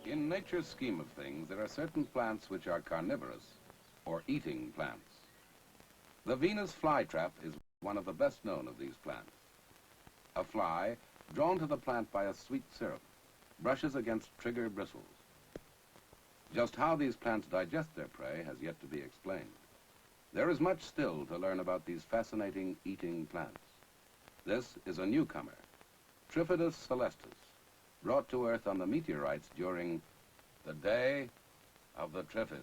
In nature's scheme of things, there are certain plants which are carnivorous, or eating plants. The Venus flytrap is one of the best known of these plants. A fly, drawn to the plant by a sweet syrup, brushes against trigger bristles. Just how these plants digest their prey has yet to be explained. There is much still to learn about these fascinating eating plants. This is a newcomer, Triffidus celestus, brought to Earth on the meteorites during the Day of the Triffids.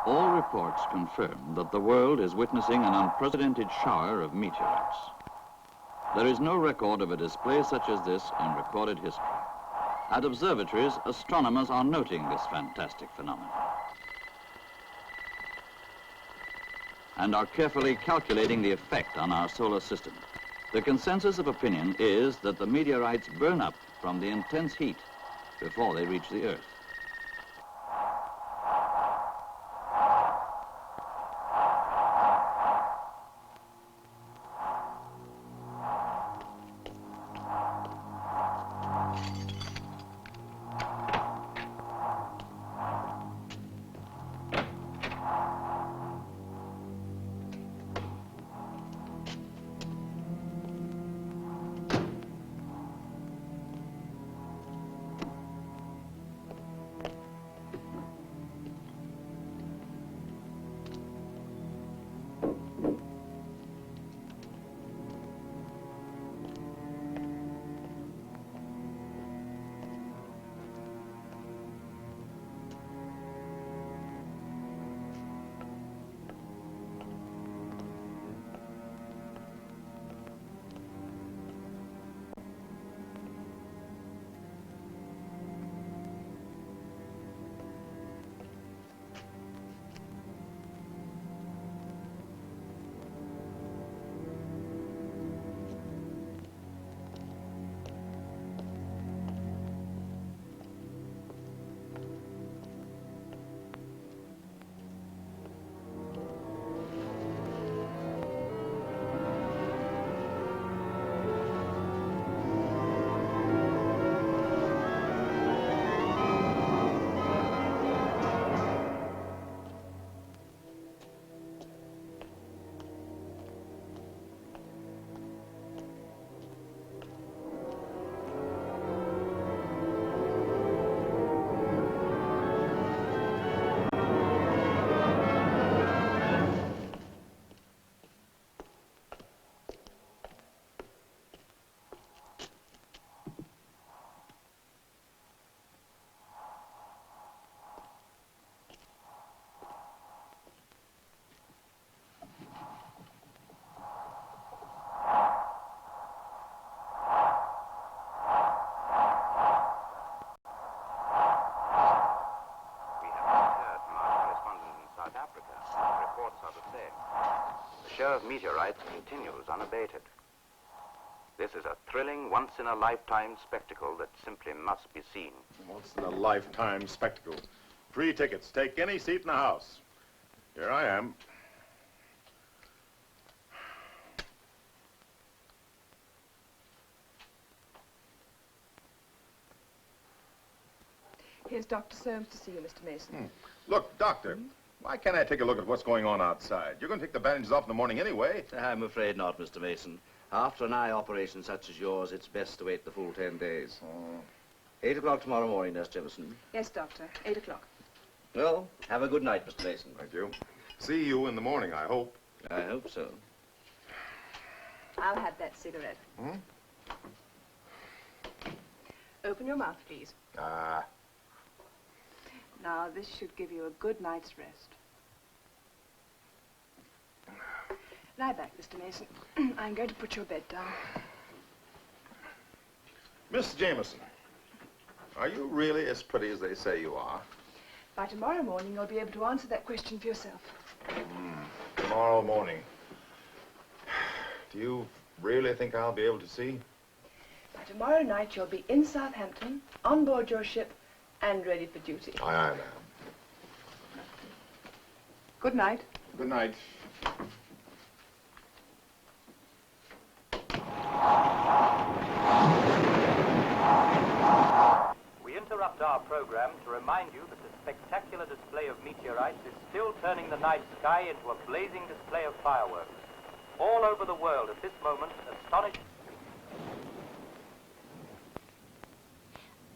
All reports confirm that the world is witnessing an unprecedented shower of meteorites. There is no record of a display such as this in recorded history. At observatories, astronomers are noting this fantastic phenomenon and are carefully calculating the effect on our solar system. The consensus of opinion is that the meteorites burn up from the intense heat before they reach the Earth. continues unabated. This is a thrilling, once-in-a-lifetime spectacle that simply must be seen. Once-in-a-lifetime spectacle. Free tickets. Take any seat in the house. Here I am. Here's Dr. Soames to see you, Mr. Mason. Look, Doctor, why can't I take a look at what's going on outside? You're going to take the bandages off in the morning anyway. I'm afraid not, Mr. Mason. After an eye operation such as yours, it's best to wait the full 10 days. 8 o'clock tomorrow morning, Nurse Jefferson. Yes, Doctor. 8 o'clock. Well, have a good night, Mr. Mason. Thank you. See you in the morning, I hope. I hope so. I'll have that cigarette. Open your mouth, please. Now, this should give you a good night's rest. Lie back, Mr. Mason. I'm going to put your bed down. Miss Jameson, are you really as pretty as they say you are? By tomorrow morning, you'll be able to answer that question for yourself. Tomorrow morning. Do you really think I'll be able to see? By tomorrow night, you'll be in Southampton, on board your ship, and ready for duty. Aye, aye, ma'am. Good night. Good night. We interrupt our program to remind you that the spectacular display of meteorites is still turning the night sky into a blazing display of fireworks. All over the world at this moment, astonished...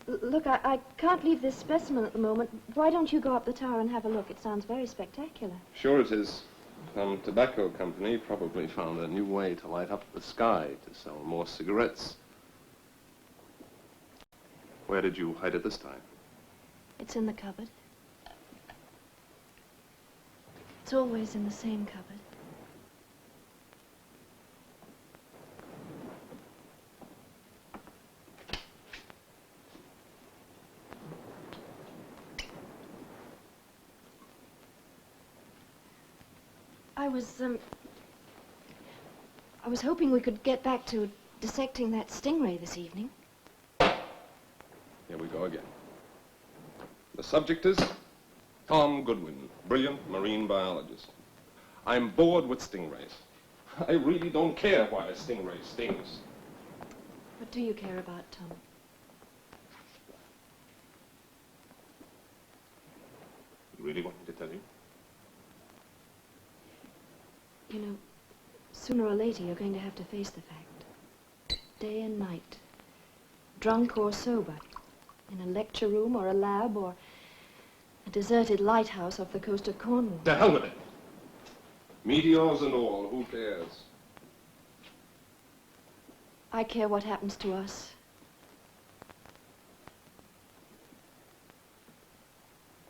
Look, I can't leave this specimen at the moment. Why don't you go up the tower and have a look? It sounds very spectacular. Sure it is. Some tobacco company probably found a new way to light up the sky to sell more cigarettes. Where did you hide it this time? It's in the cupboard. It's always in the same cupboard. I was hoping we could get back to dissecting that stingray this evening. Here we go again. The subject is Tom Goodwin, brilliant marine biologist. I'm bored with stingrays. I really don't care why a stingray stings. What do you care about, Tom? You really want me to tell you? You know, sooner or later you're going to have to face the fact. Day and night. Drunk or sober. In a lecture room or a lab or a deserted lighthouse off the coast of Cornwall. To hell with it. Meteors and all, who cares? I care what happens to us.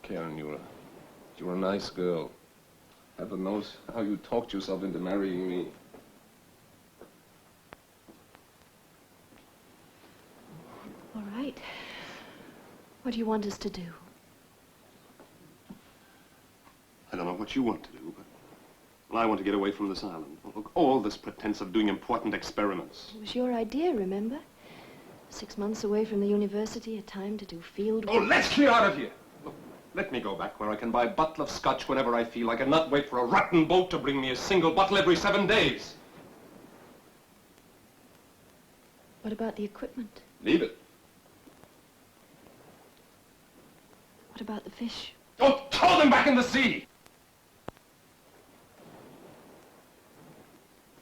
Karen, you're a nice girl. Heaven knows how you talked yourself into marrying me. All right. What do you want us to do? I don't know what you want to do, but well, I want to get away from this island. Look, all this pretense of doing important experiments. It was your idea, remember? 6 months away from the university, a time to do field Oh, work. let's clear out of here. Look, let me go back where I can buy a bottle of scotch whenever I feel like and not wait for a rotten boat to bring me a single bottle every 7 days. What about the equipment? Leave it. What about the fish? Oh, throw them back in the sea!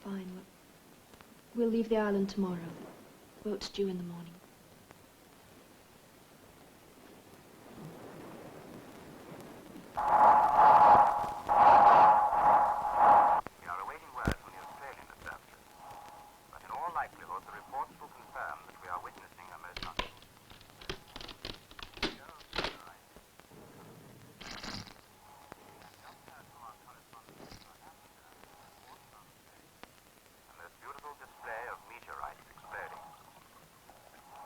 Fine. We'll leave the island tomorrow. Boat's due in the morning. We are awaiting word from the Australian establishment, but in all likelihood the reports will confirm that we are witnessing a most a most beautiful display of meteorites exploding.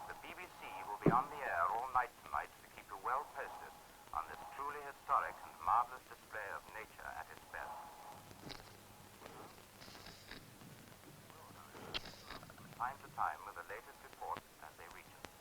The BBC will be on the air all night tonight to keep you well posted on this truly historic and marvelous display of nature at its best. time with the latest reports as they reach us.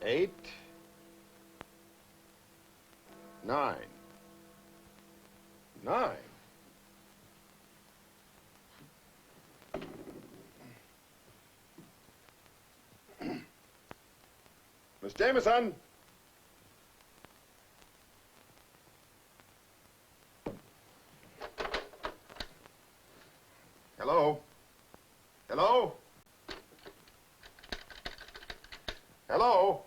Eight, 9, 9. Miss Jameson. Hello? Hello? Hello?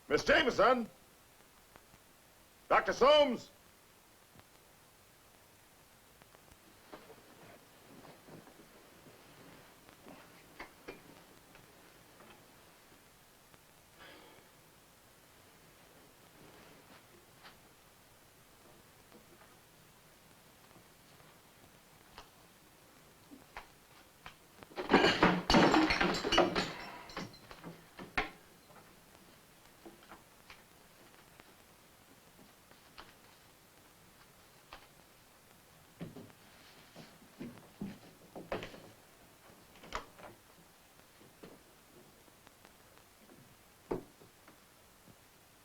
Miss Jameson? Dr. Soames?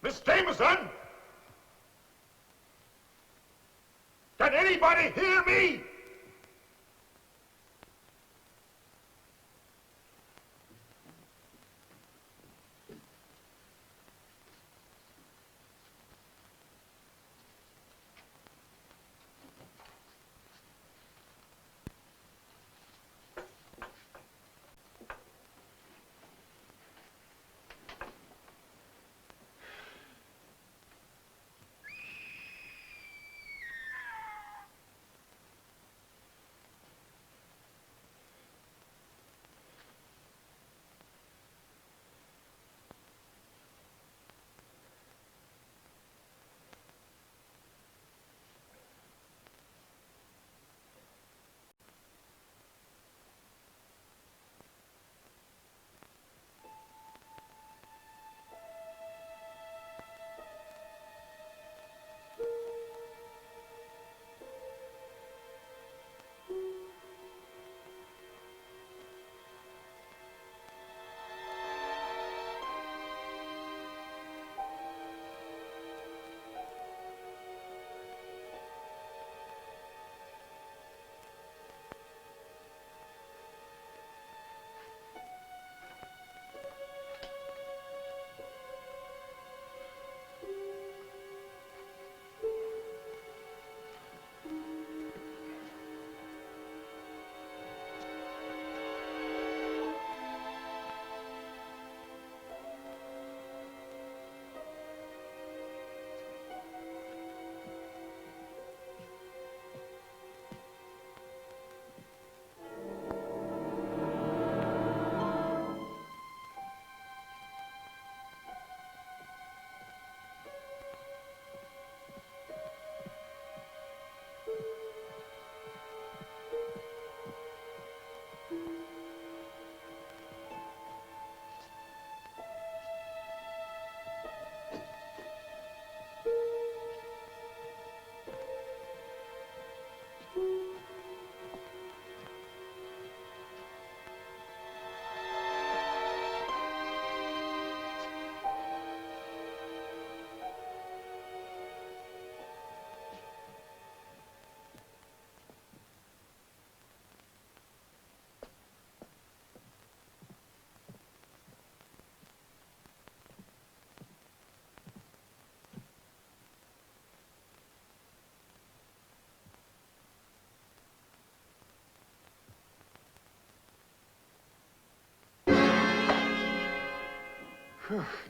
Miss Jameson? Can anybody hear me?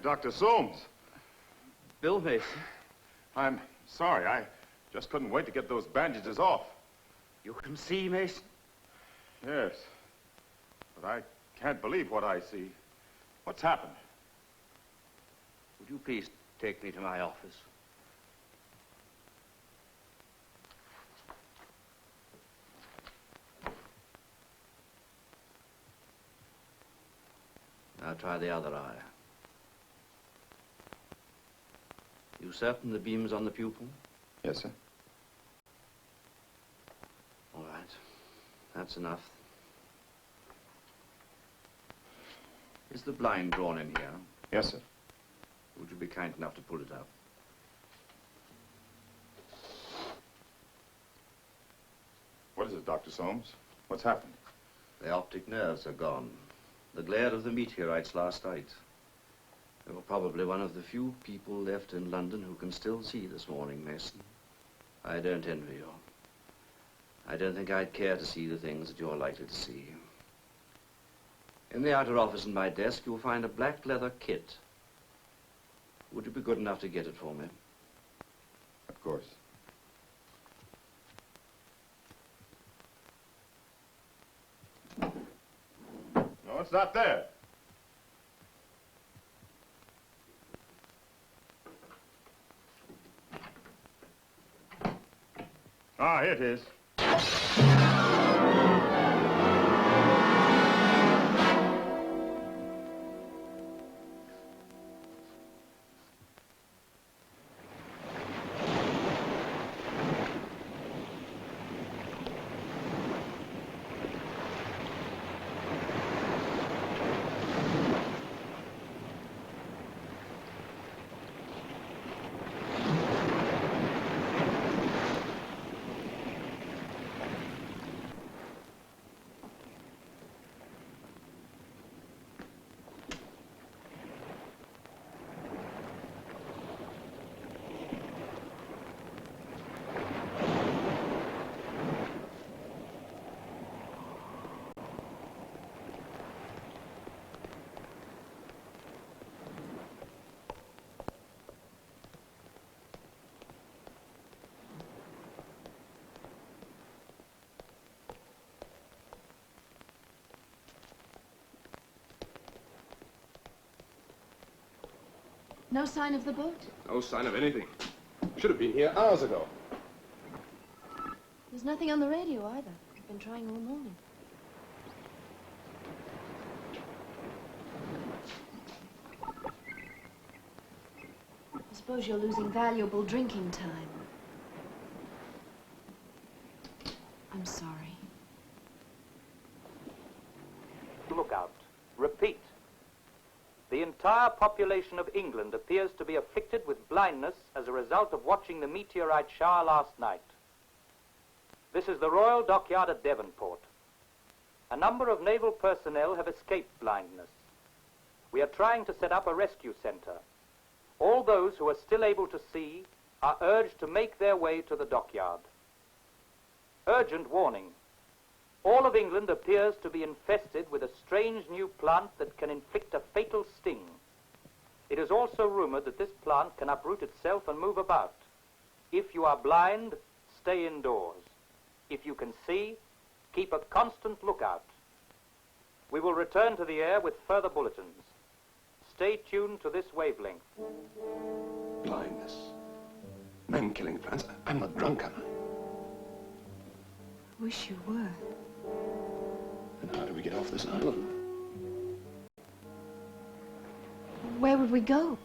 Dr. Soames. Bill Mason. I'm sorry. I just couldn't wait to get those bandages off. You can see, Mason? Yes. But I can't believe what I see. What's happened? Would you please take me to my office? Now try the other eye. You certain the beam's on the pupil? Yes, sir. All right. That's enough. Is the blind drawn in here? Yes, sir. Would you be kind enough to pull it up? What is it, Dr. Soames? What's happened? The optic nerves are gone. The glare of the meteorites last night. You were probably one of the few people left in London who can still see this morning, Mason. I don't envy you. I don't think I'd care to see the things that you're likely to see. In the outer office in my desk, you'll find a black leather kit. Would you be good enough to get it for me? Of course. No, it's not there. Ah, here it is. No sign of the boat? No sign of anything. Should have been here hours ago. There's nothing on the radio either. I've been trying all morning. I suppose you're losing valuable drinking time. I'm sorry. Look out. Repeat. The entire population of England appears to be afflicted with blindness as a result of watching the meteorite shower last night. This is the Royal Dockyard at Devonport. A number of naval personnel have escaped blindness. We are trying to set up a rescue center. All those who are still able to see are urged to make their way to the dockyard. Urgent warning. All of England appears to be infested with a strange new plant that can inflict a fatal sting. It is also rumored that this plant can uproot itself and move about. If you are blind, stay indoors. If you can see, keep a constant lookout. We will return to the air with further bulletins. Stay tuned to this wavelength. Blindness. Men-killing plants. I'm not drunk, am I? Wish you were. And how do we get off this island? Where would we go?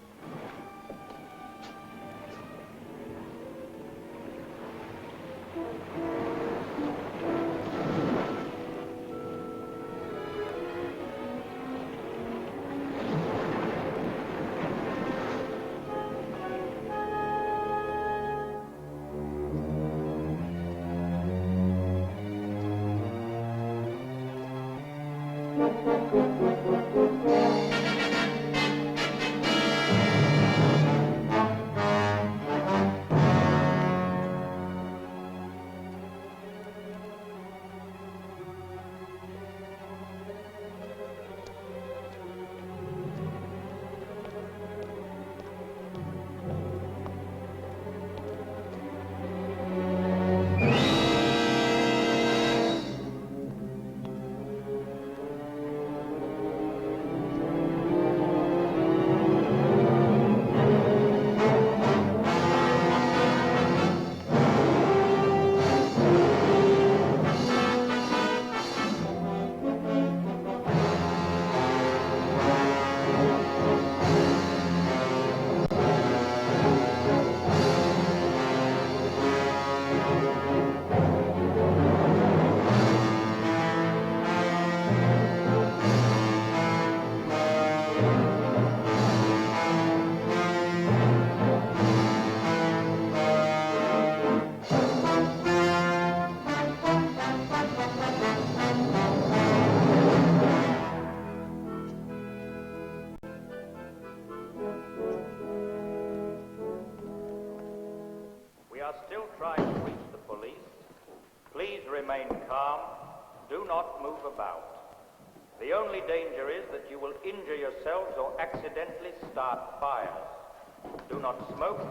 still trying to reach the police, please remain calm. Do not move about. The only danger is that you will injure yourselves or accidentally start fires. Do not smoke.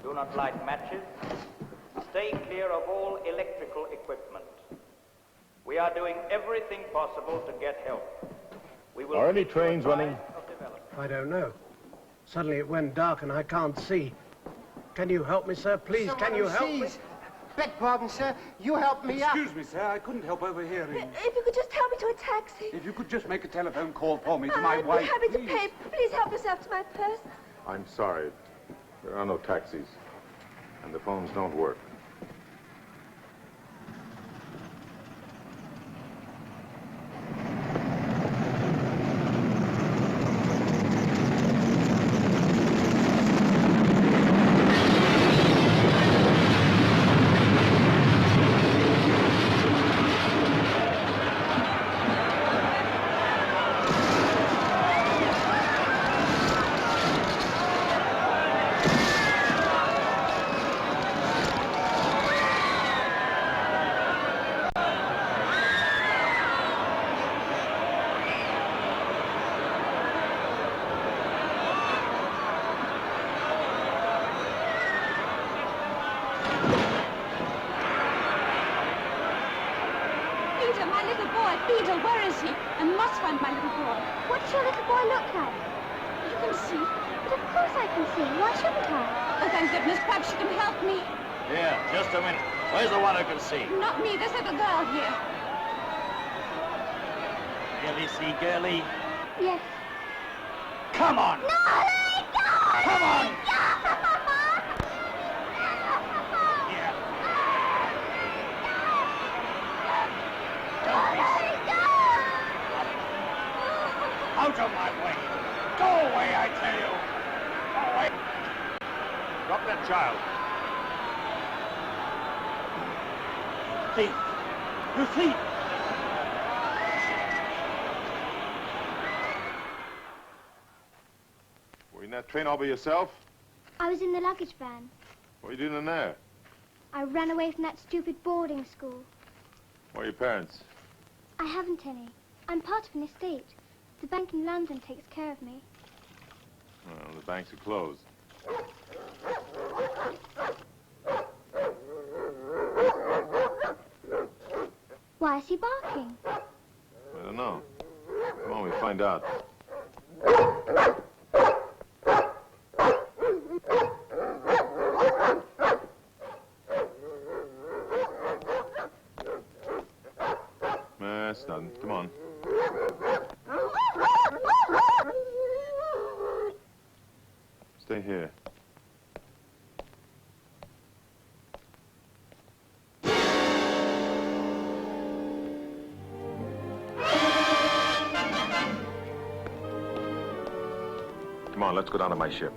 Do not light matches. Stay clear of all electrical equipment. We are doing everything possible to get help. We will Are any trains running? I don't know. Suddenly it went dark and I can't see. Can you help me, sir? Please, can you help me? Beg pardon, sir. You help me up. Excuse me, sir. I couldn't help overhearing. If you could just help me to a taxi. If you could just make a telephone call for me to my I'd wife, be happy please. to pay. Please help yourself to my purse. I'm sorry. There are no taxis. And the phones don't work. Peter, where is he? I must find my little boy. What does your little boy look like? You can see. But of course I can see. Why shouldn't I? Oh, thank goodness. Perhaps you can help me. Here, just a minute. Where's the one who can see? Not me. There's a little girl here. Girlie, see, girlie? Yes. Come on! No, let go! Come on! Here. Out of my way! Go away, I tell you! Go away! Drop that child. Thief! You thief! Were you in that train all by yourself? I was in the luggage van. What are you doing in there? I ran away from that stupid boarding school. Where are your parents? I haven't any. I'm part of an estate. The bank in London takes care of me. Well, the banks are closed. Why is he barking? I don't know. Come on, we'll find out. That's nothing. Come on. Stay here. Come on, let's go down to my ship.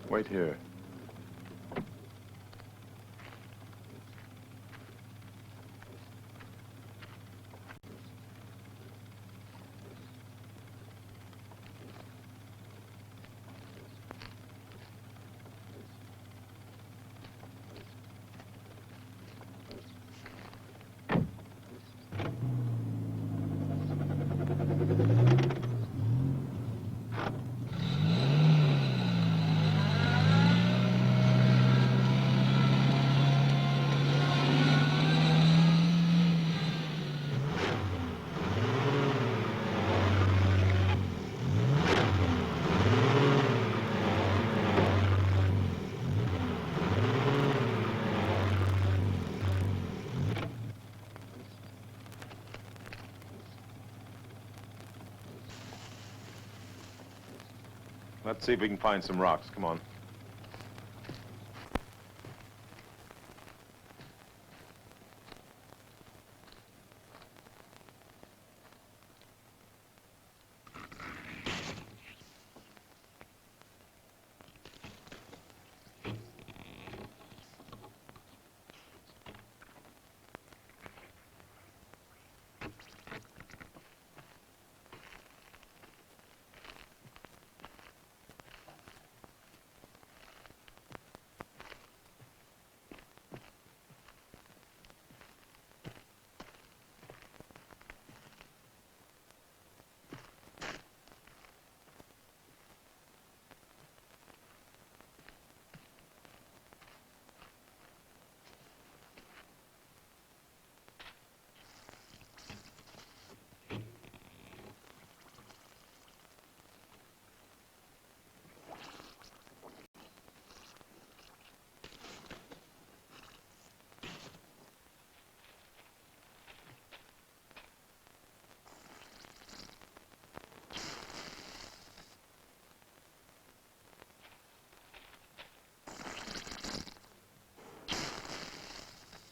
Wait here. Let's see if we can find some rocks. Come on.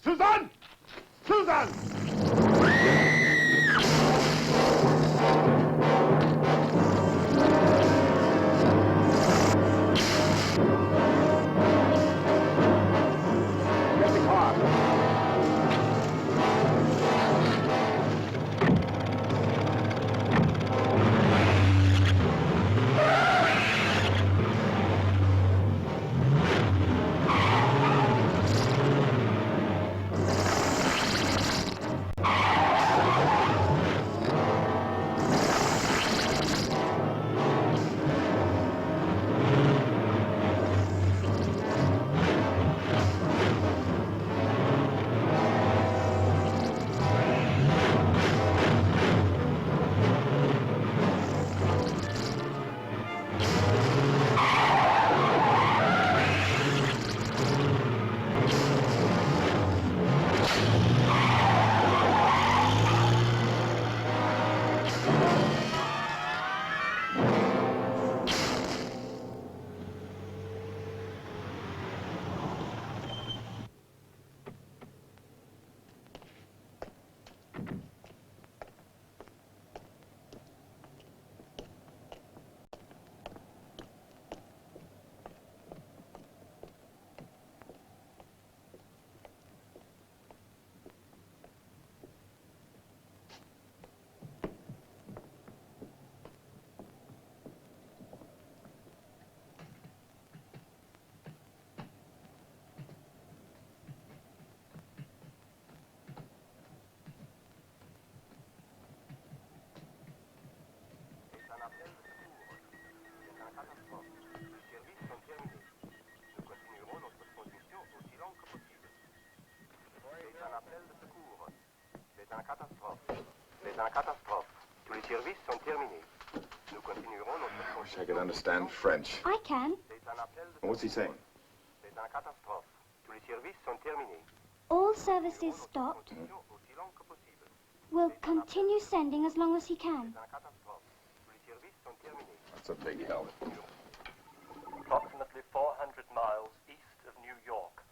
Susan! Susan! Get the car. I wish I could understand French. I can. What's he saying? All services stopped. Will continue sending as long as he can. That's a big help. Approximately 400 miles east of New York,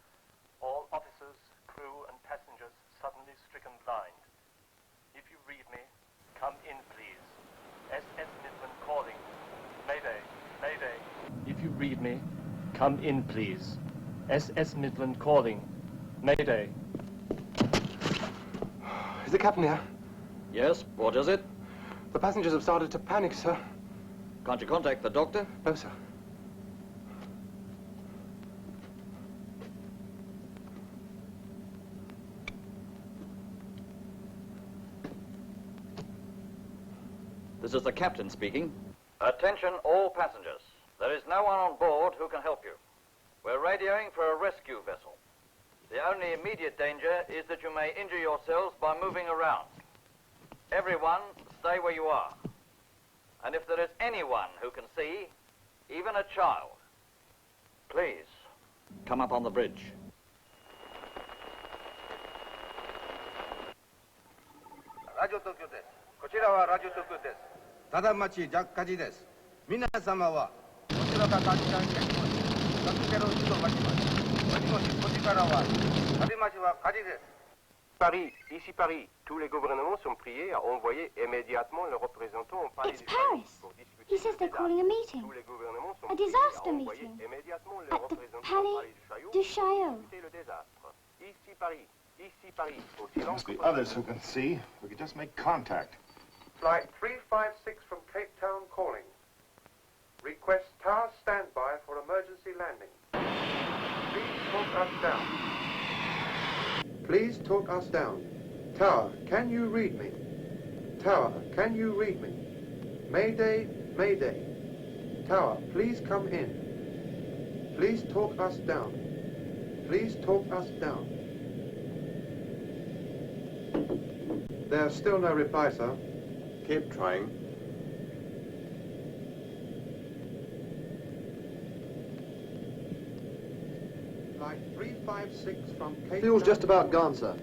all officers, crew, and passengers suddenly stricken blind. If you read me, come in, please. SS Midland calling. Mayday, mayday. If you read me, come in, please. SS Midland calling. Mayday. Is the captain here? Yes, what is it? The passengers have started to panic, sir. Can't you contact the doctor? No, sir. This is the captain speaking. Attention all passengers. There is no one on board who can help you. We're radioing for a rescue vessel. The only immediate danger is that you may injure yourselves by moving around. Everyone, stay where you are. And if there is anyone who can see, even a child, please come up on the bridge. Radio Tokyo です。こちらはラジオ東京です。ただ町ジャッカジです。皆様は Paris, ici Paris. Tous les gouvernements sont priés à envoyer immédiatement leurs représentants au palais It's du Palais Paris. pour discuter He says they're calling a meeting. Tous les gouvernements sont A priés à disaster envoyer meeting. immédiatement At leurs the représentants au Palais palais du du Chateau. Chaillot pour discuter le désastre. Ici Paris, aussi There long must que be possible. others who can see. We could just make contact. Flight 356 from Cape Town calling. Request tower standby for emergency landing. Please talk us down. Please talk us down. Tower, can you read me? Tower, can you read me? Mayday, Mayday. Tower, please come in. Please talk us down. Please talk us down. There's still no reply, sir. Keep trying. Flight 356 from Cape Fuel's Town just about calling. gone, sir.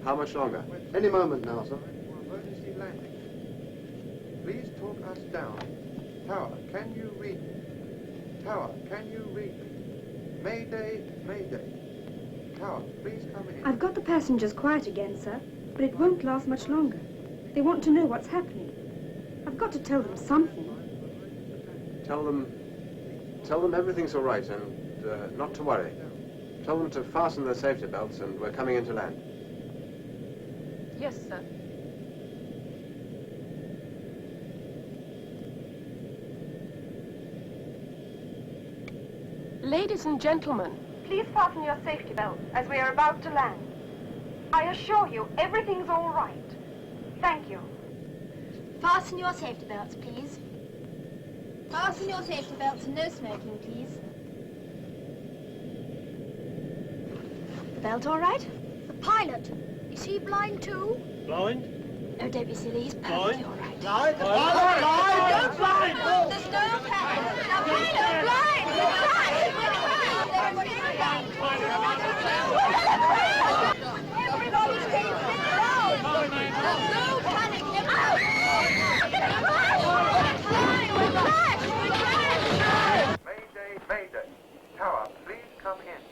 How much longer? Any moment now, sir. For emergency landing. Please talk us down. Tower, can you read me? Tower, can you read me? Mayday, Mayday. Tower, please come in. I've got the passengers quiet again, sir, but it won't last much longer. They want to know what's happening. I've got to tell them something. Tell them everything's all right and not to worry. Tell them to fasten their safety belts and we're coming in to land. Yes, sir. Ladies and gentlemen, please fasten your safety belts as we are about to land. I assure you, everything's all right. Thank you. Fasten your safety belts, please. Fasten your safety belts and no smoking, please. The belt all right? The pilot, is he blind too? Blind? Oh, don't be silly. He's perfectly all right. Blind? The pilot blind? Don't blind! There's no pilot! The pilot blind! We're blind! We're blind! Everybody stay down! No panic! Mayday, Mayday. Tower, please come in.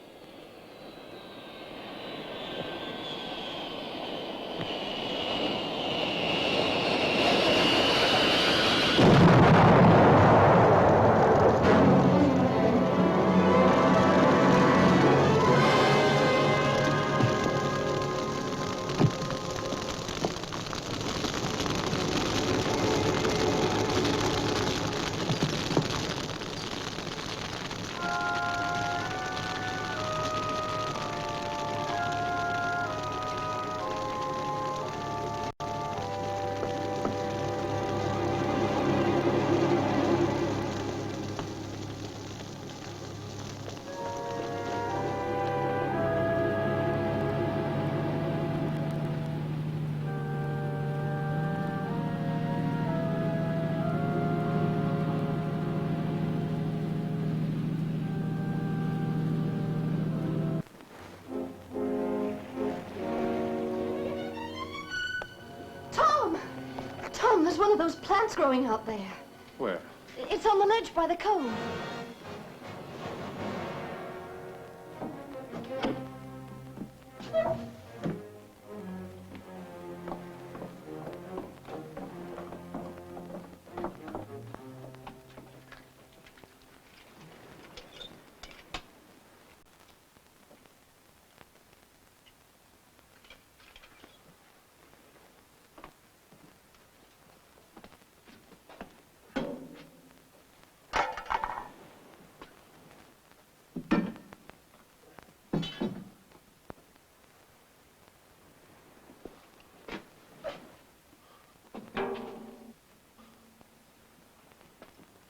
Tom, there's one of those plants growing out there. Where? It's on the ledge by the cove.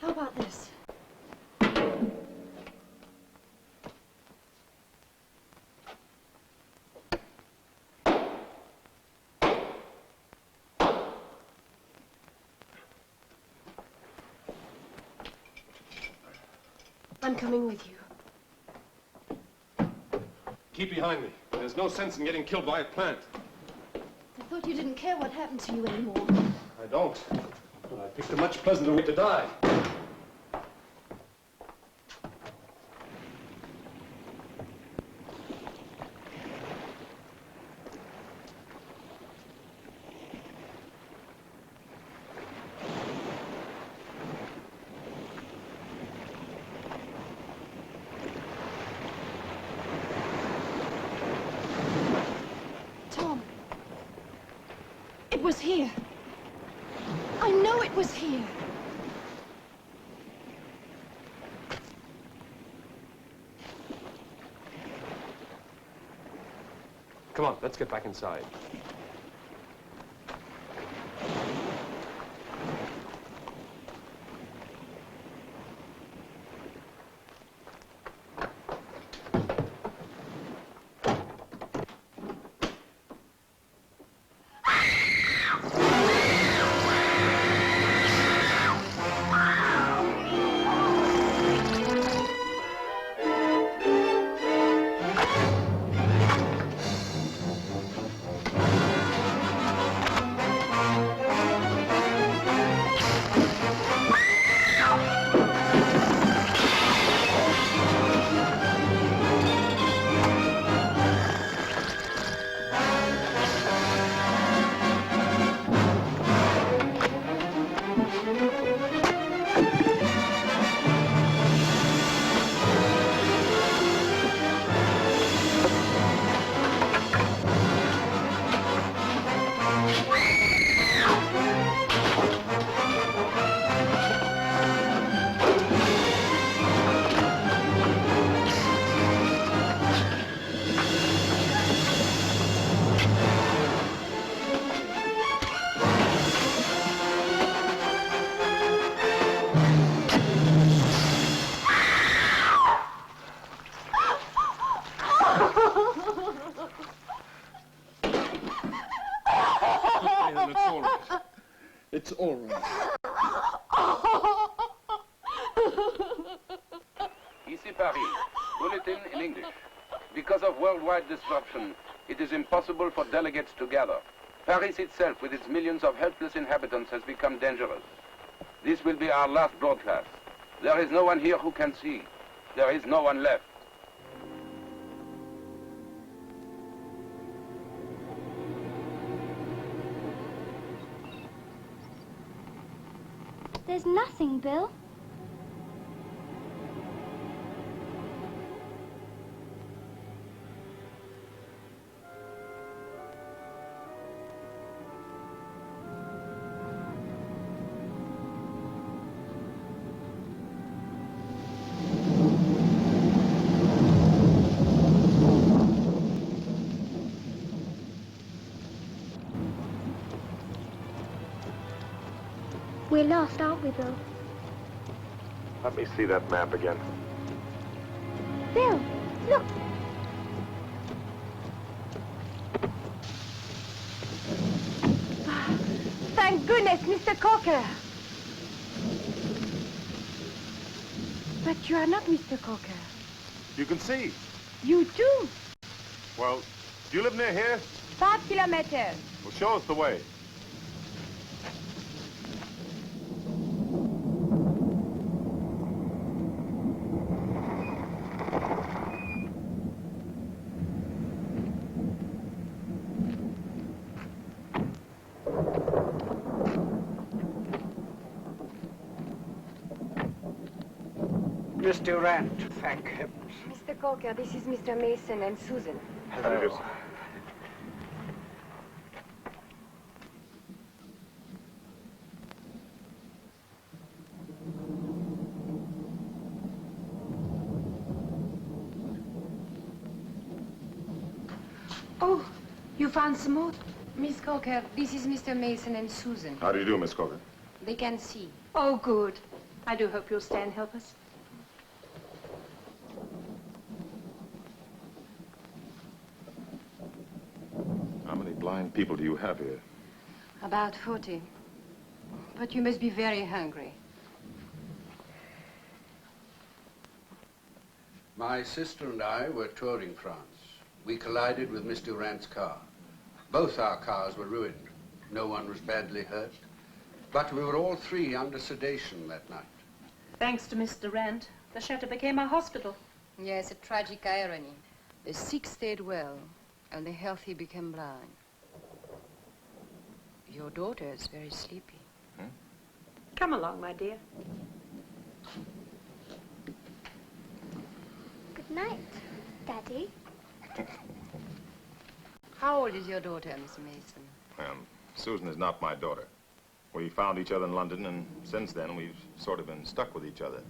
How about this? I'm coming with you. Keep behind me. There's no sense in getting killed by a plant. I thought you didn't care what happened to you anymore. I don't. But I picked a much pleasanter way to die. It was here. I know it was here. Come on, let's get back inside. It's all right. Ici Paris. Bulletin in English. Because of worldwide disruption, it is impossible for delegates to gather. Paris itself, with its millions of helpless inhabitants, has become dangerous. This will be our last broadcast. There is no one here who can see. There is no one left. There's nothing, Bill. We're lost, aren't we, Bill? Let me see that map again. Bill, look! Thank goodness, Mr. Cocker. But you are not Mr. Cocker. You can see. You too. Well, do you live near here? 5 kilometers. Well, show us the way. Miss Durant, thank heavens. Mr. Cocker, this is Mr. Mason and Susan. Hello. Oh, you found some more? Miss Cocker, this is Mr. Mason and Susan. How do you do, Miss Cocker? They can see. Oh, good. I do hope you'll stay and help us. How many blind people do you have here? About 40. But you must be very hungry. My sister and I were touring France. We collided with Miss Durant's car. Both our cars were ruined. No one was badly hurt. But we were all three under sedation that night. Thanks to Miss Durant, the chateau became a hospital. Yes, a tragic irony. The sick stayed well, and the healthy became blind. Your daughter is very sleepy. Come along, my dear. Good night, Daddy. How old is your daughter, Miss Mason? Susan is not my daughter. We found each other in London, and since then we've sort of been stuck with each other.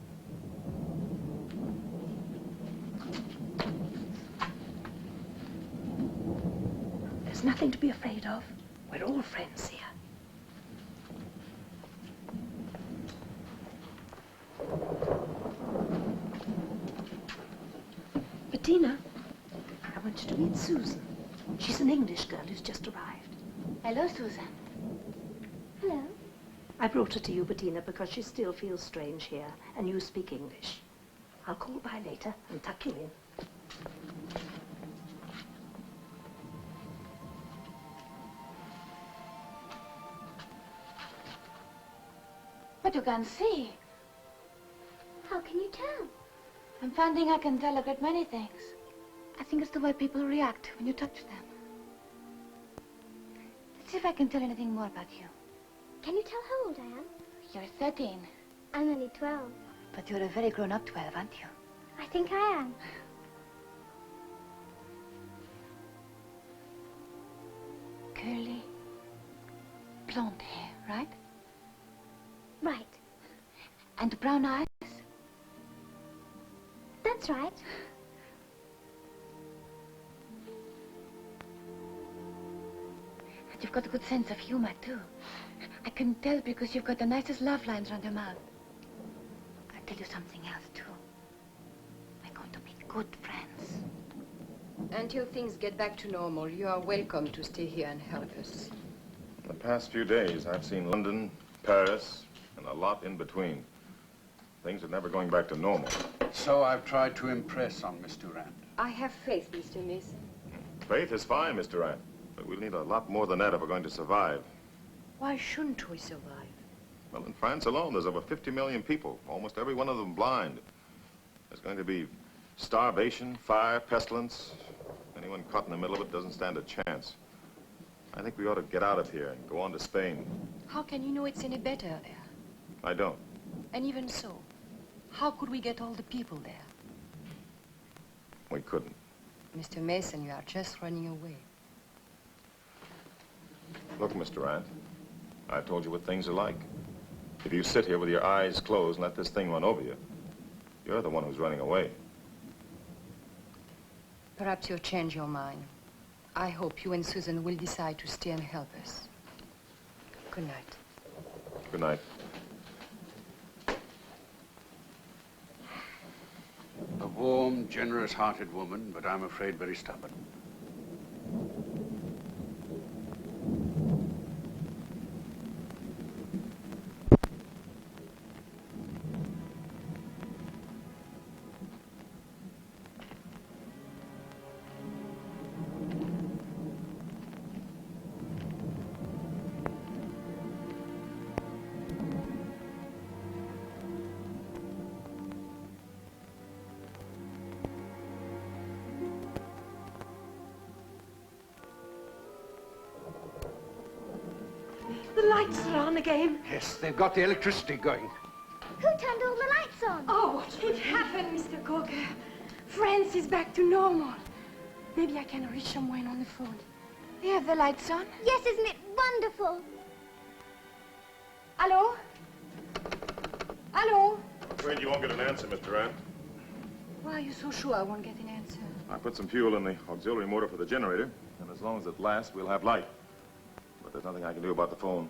There's nothing to be afraid of. We're all friends here. Bettina, I want you to meet Susan. She's an English girl who's just arrived. Hello, Susan. Hello. I brought her to you, Bettina, because she still feels strange here, and you speak English. I'll call by later and tuck you in. But you can't see. How can you tell? I'm finding I can tell a great many things. I think it's the way people react when you touch them. Let's see if I can tell anything more about you. Can you tell how old I am? You're 13. I'm only 12. But you're a very grown-up 12, aren't you? I think I am. Curly, blonde hair, right? Right. And brown eyes? That's right. And you've got a good sense of humor, too. I can tell because you've got the nicest laugh lines around your mouth. I'll tell you something else, too. We're going to be good friends. Until things get back to normal, you are welcome to stay here and help us. The past few days, I've seen London, Paris, and a lot in between. Things are never going back to normal. So I've tried to impress on Miss Durant. I have faith, Mr. Mason. Faith is fine, Miss Durant, but we'll need a lot more than that if we're going to survive. Why shouldn't we survive? Well, in France alone, there's over 50 million people, almost every one of them blind. There's going to be starvation, fire, pestilence. Anyone caught in the middle of it doesn't stand a chance. I think we ought to get out of here and go on to Spain. How can you know it's any better there? I don't. And even so, how could we get all the people there? We couldn't. Mr. Mason, you are just running away. Look, Miss Durant, I've told you what things are like. If you sit here with your eyes closed and let this thing run over you, you're the one who's running away. Perhaps you'll change your mind. I hope you and Susan will decide to stay and help us. Good night. Good night. A warm, generous-hearted woman, but I'm afraid very stubborn. The lights are on again. Yes, they've got the electricity going. Who turned all the lights on? Oh, it happened, Mr. Coker. France is back to normal. Maybe I can reach someone on the phone. They have the lights on? Yes, isn't it wonderful? Hello? Hello? I'm afraid you won't get an answer, Miss Durant. Why are you so sure I won't get an answer? I put some fuel in the auxiliary motor for the generator, and as long as it lasts, we'll have light. But there's nothing I can do about the phone.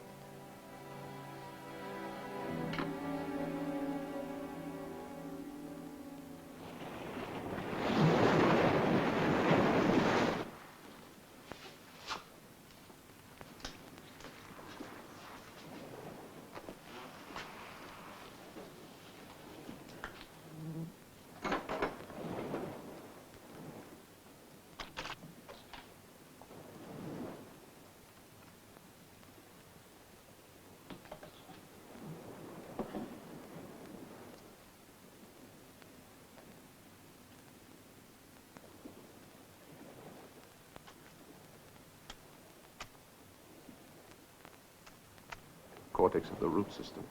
Cortex of the root system.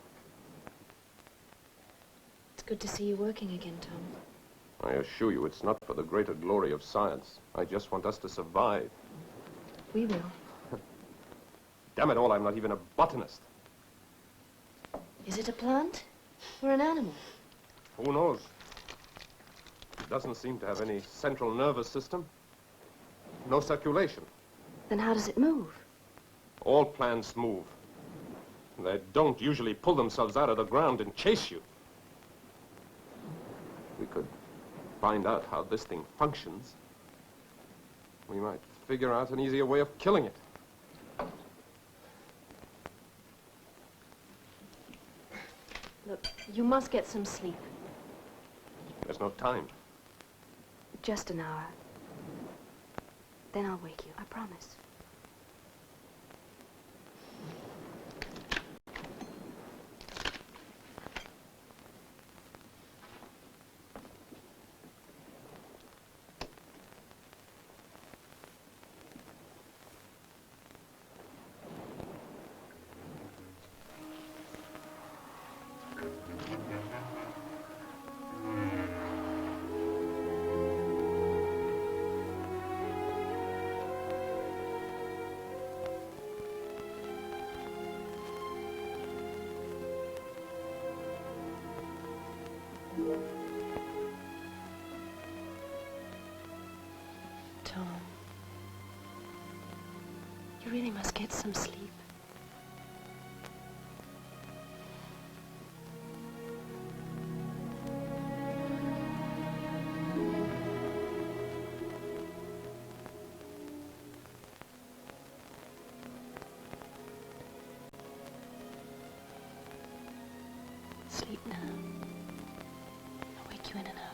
It's good to see you working again, Tom. I assure you, it's not for the greater glory of science. I just want us to survive. We will. Damn it all, I'm not even a botanist. Is it a plant or an animal? Who knows? It doesn't seem to have any central nervous system. No circulation. Then how does it move? All plants move. They don't usually pull themselves out of the ground and chase you. We could find out how this thing functions. We might figure out an easier way of killing it. Look, you must get some sleep. There's no time. Just an hour. Then I'll wake you, I promise. Tom, you really must get some sleep. Sleep now. I'll wake you in an hour.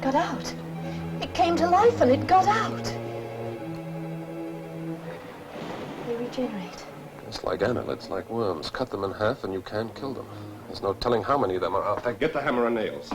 Got out. It came to life and it got out. They regenerate. It's like annelids, like worms. Cut them in half and you can't kill them. There's no telling how many of them are out there. Get the hammer and nails.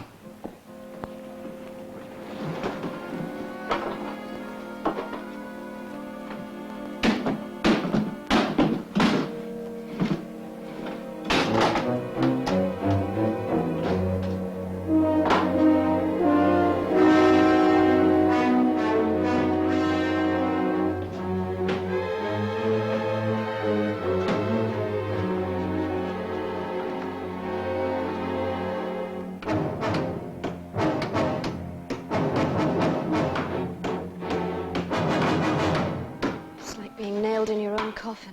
coffin.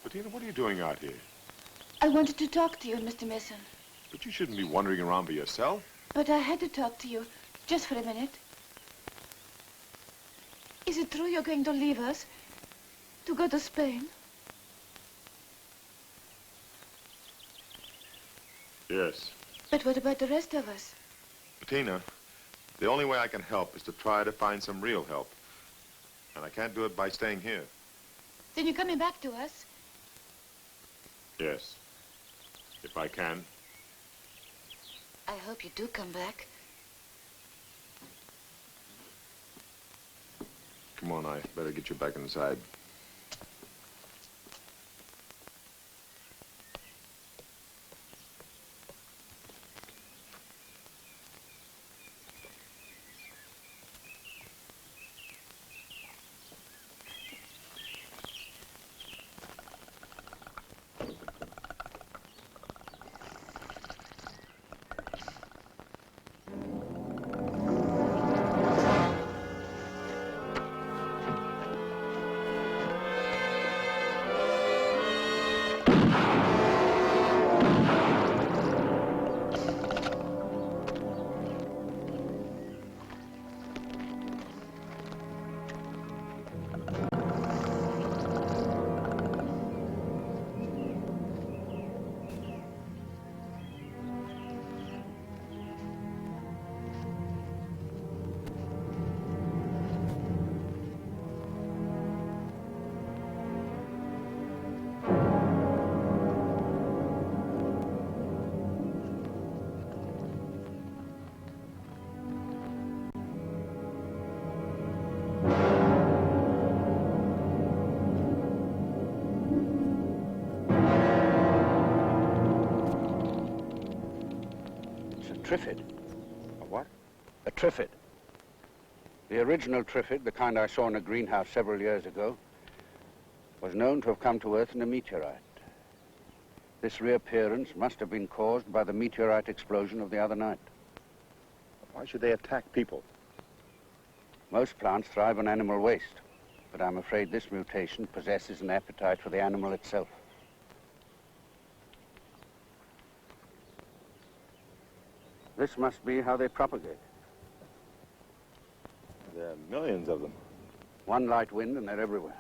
Bettina, what are you doing out here? I wanted to talk to you, Mr. Mason. But you shouldn't be wandering around by yourself. But I had to talk to you, just for a minute. Is it true you're going to leave us? To go to Spain? Yes. But what about the rest of us? Bettina, the only way I can help is to try to find some real help. And I can't do it by staying here. Then you're coming back to us? Yes. If I can. I hope you do come back. Come on, I better get you back inside. Triffid. A what? A Triffid. The original Triffid, the kind I saw in a greenhouse several years ago, was known to have come to Earth in a meteorite. This reappearance must have been caused by the meteorite explosion of the other night. Why should they attack people? Most plants thrive on animal waste, but I'm afraid this mutation possesses an appetite for the animal itself. This must be how they propagate. There are millions of them. One light wind and they're everywhere.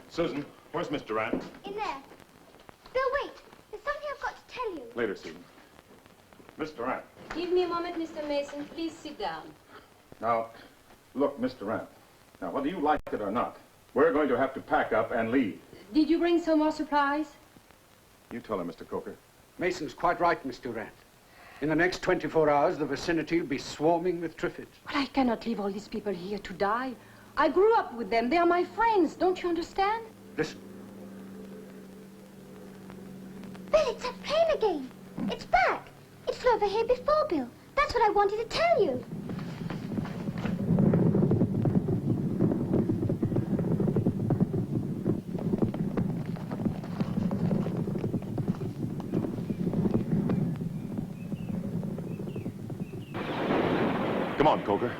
Susan, where's Mr. Rand? In there. Bill, wait. There's something I've got to tell you. Later, Susan. Mr. Rand. Give me a moment, Mr. Mason. Please sit down. Now, look, Mr. Rand. Now, whether you like it or not, we're going to have to pack up and leave. Did you bring some more supplies? You tell her, Mr. Coker. Mason's quite right, Mr. Rand. In the next 24 hours, the vicinity will be swarming with Triffids. But I cannot leave all these people here to die. I grew up with them. They are my friends. Don't you understand? Listen. Bill, it's that plane again. It's back. It flew over here before, Bill. That's what I wanted to tell you. Come on, Coker.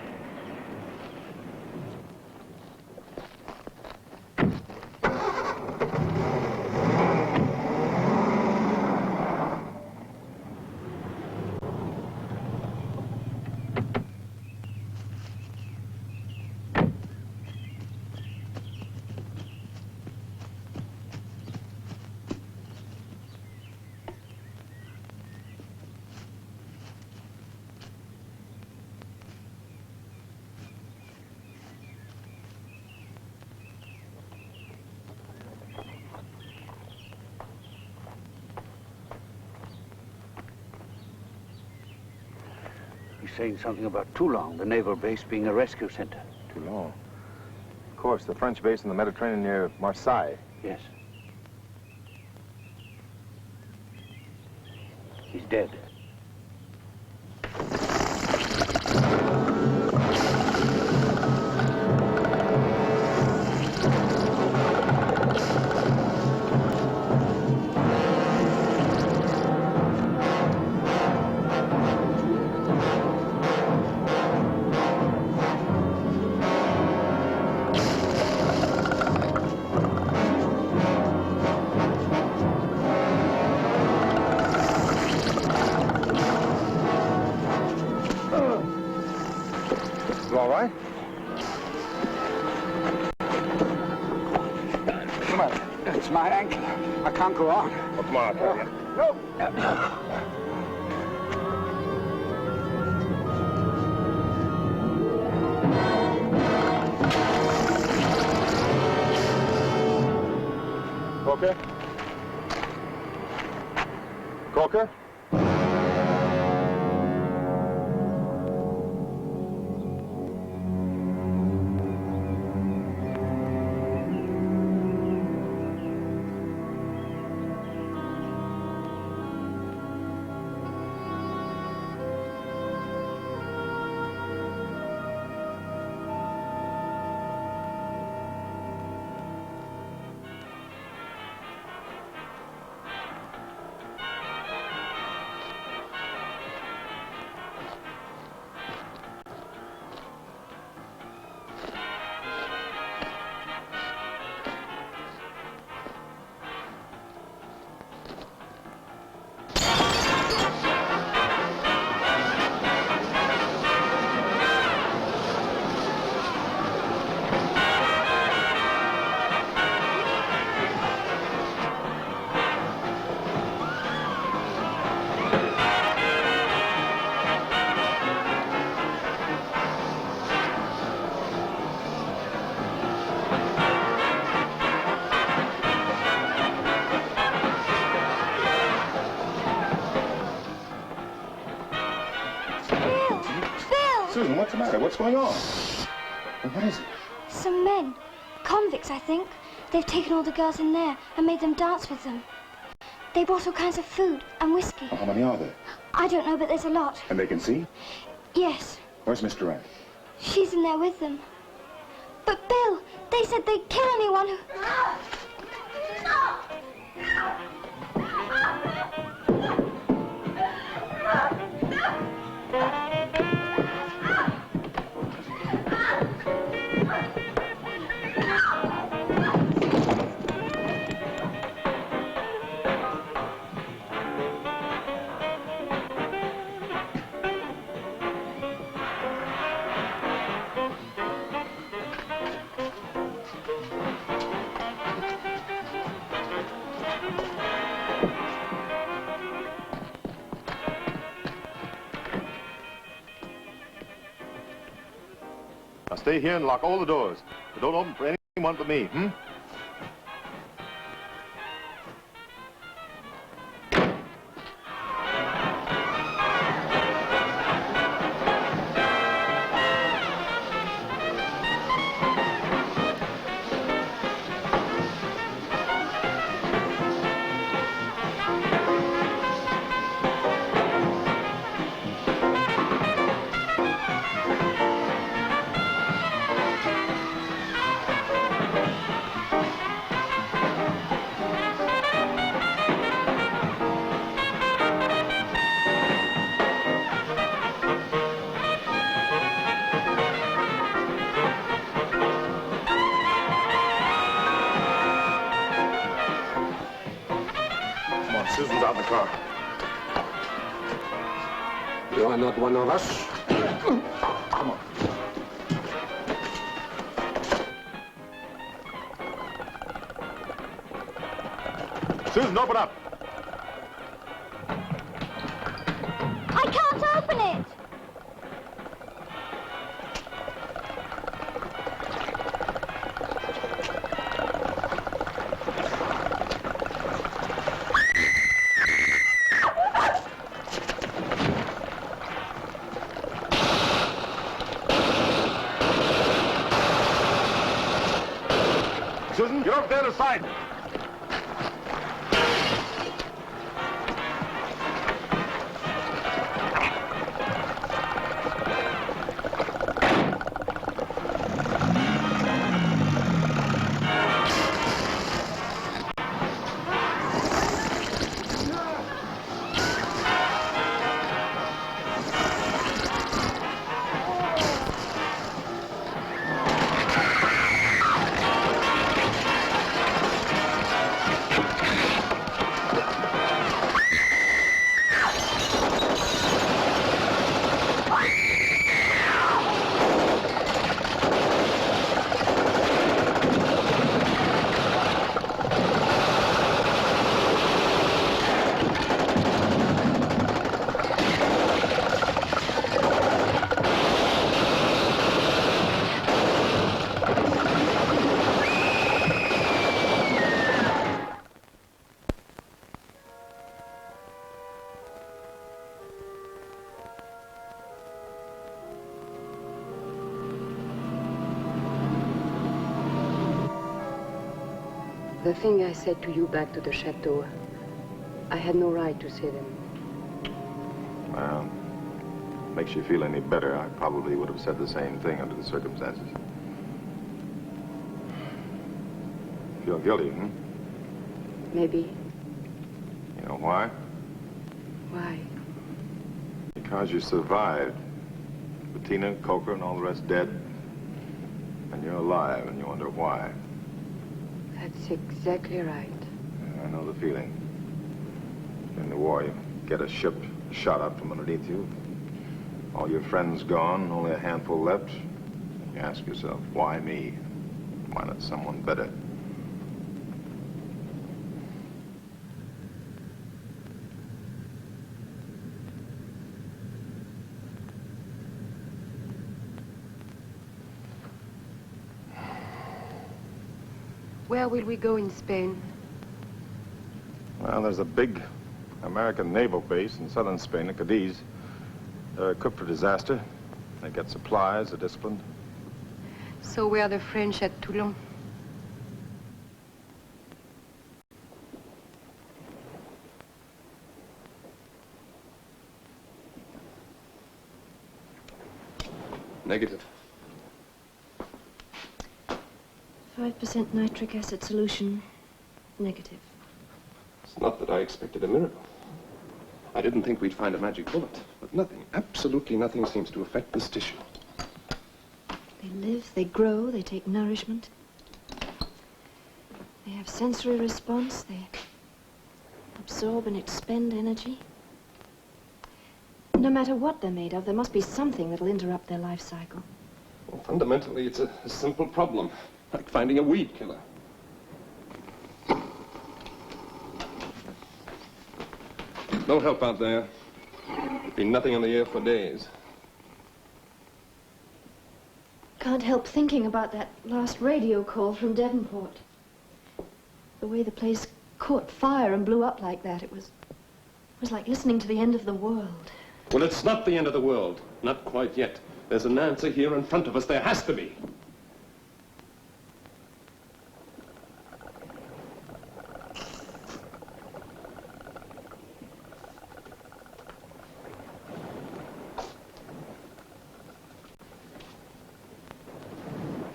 He's saying something about Toulon, the naval base being a rescue center. Toulon? course, the French base in the Mediterranean near Marseille. Yes. He's dead. You all right? Come on. It's my ankle. I can't go on. Oh, come on, I'll tell you. No. Coker? Coker? Susan, what's the matter? What's going on? What is it? Some men. Convicts, I think. They've taken all the girls in there and made them dance with them. They brought all kinds of food and whiskey. How many are there? I don't know, but there's a lot. And they can see? Yes. Where's Miss Durant? She's in there with them. But Bill, they said they'd kill anyone who... Now stay here and lock all the doors. But don't open for anyone but me, hmm? Susan's out in the car. You are not one of us. Come on. Susan, open up. I can't open it! Get off the other side. The thing I said to you back to the chateau, I had no right to say them. Well, makes you feel any better. I probably would have said the same thing under the circumstances. Feel guilty, hmm? Maybe. You know why? Why? Because you survived. Bettina, Coker, and all the rest dead. And you're alive, and you wonder why. That's exactly right. I know the feeling. In the war, you get a ship shot out from underneath you. All your friends gone, only a handful left. You ask yourself, why me? Why not someone better? Where will we go in Spain? Well, there's a big American naval base in southern Spain, at Cadiz. They're equipped for disaster. They get supplies, they're disciplined. So we are the French at Toulon. Negative. 5% nitric acid solution. Negative. It's not that I expected a miracle. I didn't think we'd find a magic bullet, but nothing, absolutely nothing seems to affect this tissue. They live, they grow, they take nourishment. They have sensory response, they absorb and expend energy. No matter what they're made of, there must be something that'll interrupt their life cycle. Well, fundamentally, it's a simple problem, like finding a weed killer. No help out there. Been nothing on the air for days. Can't help thinking about that last radio call from Devonport. The way the place caught fire and blew up like that, it was like listening to the end of the world. Well, it's not the end of the world. Not quite yet. There's an answer here in front of us. There has to be.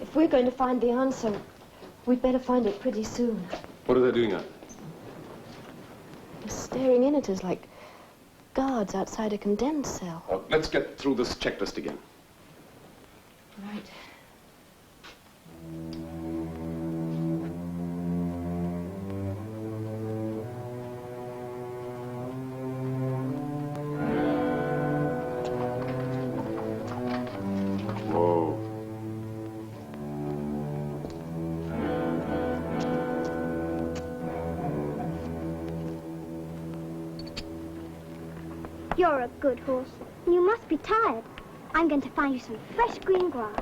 If we're going to find the answer, we'd better find it pretty soon. What are they doing now? They're staring in at us like guards outside a condemned cell. Oh, let's get through this checklist again. Right. Whoa. You're a good horse. You must be tired. I'm going to find you some fresh green grass.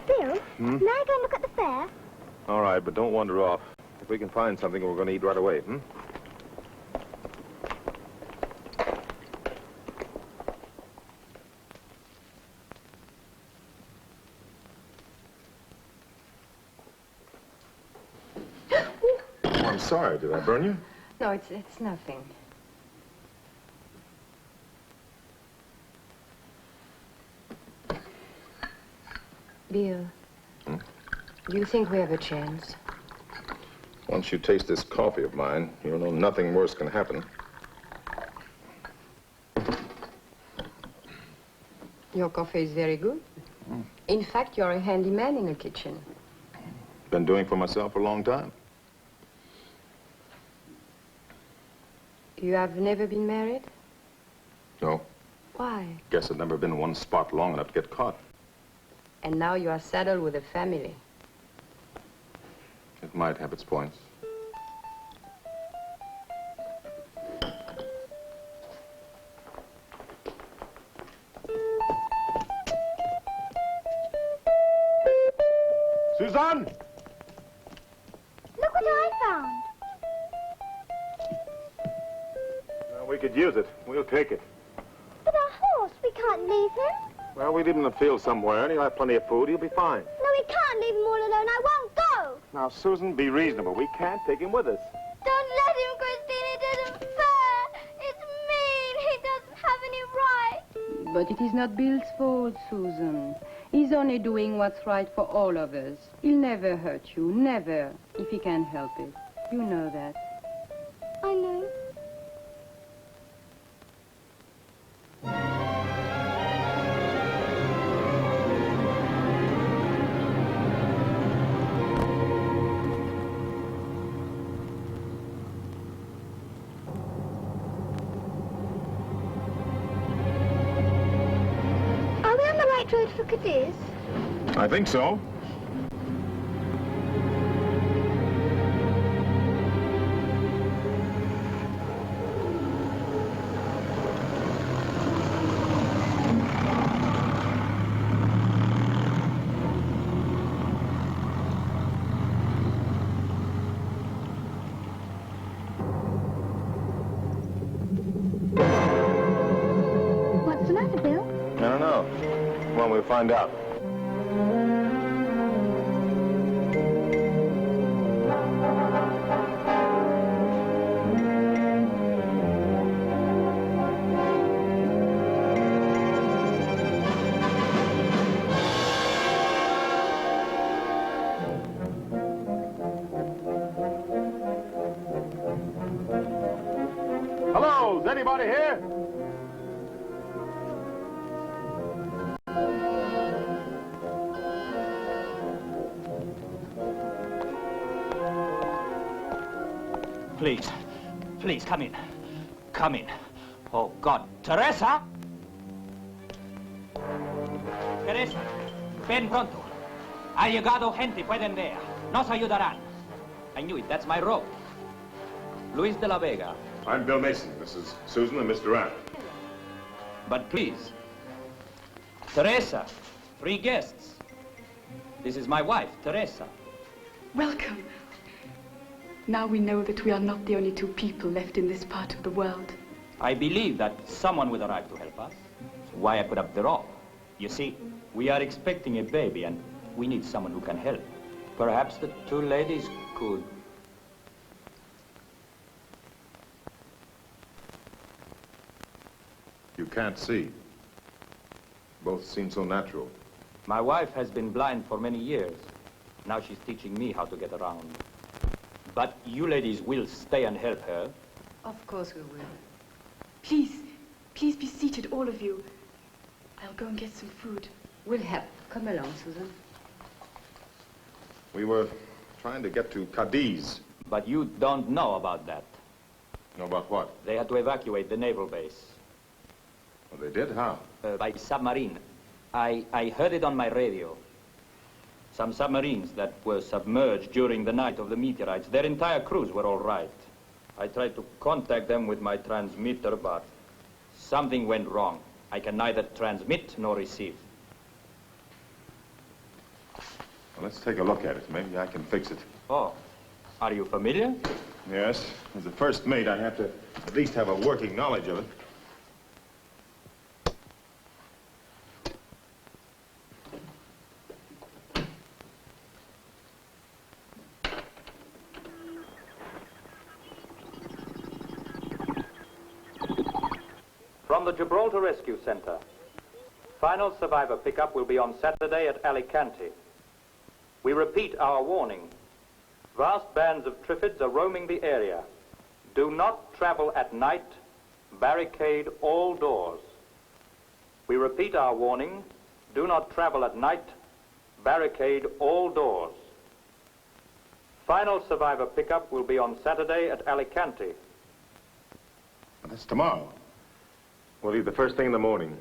Bill, may I go and look at the fair? All right, but don't wander off. If we can find something, we're going to eat right away, hmm? I'm sorry. Did I burn you? No, it's nothing. Bill, do you think we have a chance? Once you taste this coffee of mine, you'll know nothing worse can happen. Your coffee is very good. In fact, you're a handyman in the kitchen. Been doing for myself for a long time. You have never been married? No. Why? Guess I've never been in one spot long enough to get caught. And now you are saddled with a family. It might have its points. Suzanne! Look what I found. Well, we could use it. We'll take it. But our horse, we can't leave him. Well, we leave him in the field somewhere, and he'll have plenty of food. He'll be fine. No, we can't leave him all alone. I won't go. Now, Susan, be reasonable. We can't take him with us. Don't let him, Christine. It isn't fair. It's mean. He doesn't have any right. But it is not Bill's fault, Susan. He's only doing what's right for all of us. He'll never hurt you, never, if he can help it. You know that. I know. Are we on the right road for Cadiz? I think so. What's the matter, Bill? I don't know. Well, we'll find out. Hello, is anybody here? Please, please, come in. Come in. Oh, God. Teresa! Teresa, ven pronto. Ha llegado gente, pueden ver. Nos ayudarán. I knew it, that's my rope. Luis de la Vega. I'm Bill Mason. This is Susan and Mr. Durant. But please, Teresa, 3 guests. This is my wife, Teresa. Welcome. Now we know that we are not the only 2 people left in this part of the world. I believe that someone will arrive to help us. That's why I put up the rope. You see, we are expecting a baby and we need someone who can help. Perhaps the 2 ladies could. You can't see. Both seem so natural. My wife has been blind for many years. Now she's teaching me how to get around. But you ladies will stay and help her. Of course we will. Please, please be seated, all of you. I'll go and get some food. We'll help. Come along, Susan. We were trying to get to Cadiz. But you don't know about that. Know about what? They had to evacuate the naval base. Well, they did? How? By submarine. I heard it on my radio. Some submarines that were submerged during the night of the meteorites, their entire crews were all right. I tried to contact them with my transmitter, but something went wrong. I can neither transmit nor receive. Well, let's take a look at it. Maybe I can fix it. Oh, are you familiar? Yes. As the first mate, I have to at least have a working knowledge of it. From the Gibraltar Rescue Center. Final survivor pickup will be on Saturday at Alicante. We repeat our warning. Vast bands of Triffids are roaming the area. Do not travel at night. Barricade all doors. We repeat our warning. Do not travel at night. Barricade all doors. Final survivor pickup will be on Saturday at Alicante. That's tomorrow. We'll leave the first thing in the morning.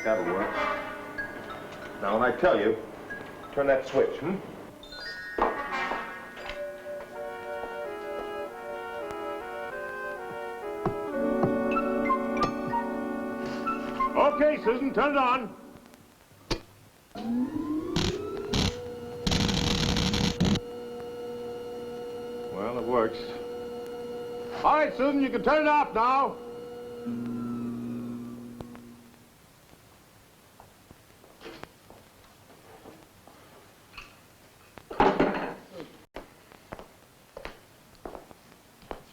That'll work. Now, when I tell you, turn that switch, Okay, Susan, turn it on. Well, it works. All right, Susan, you can turn it off now.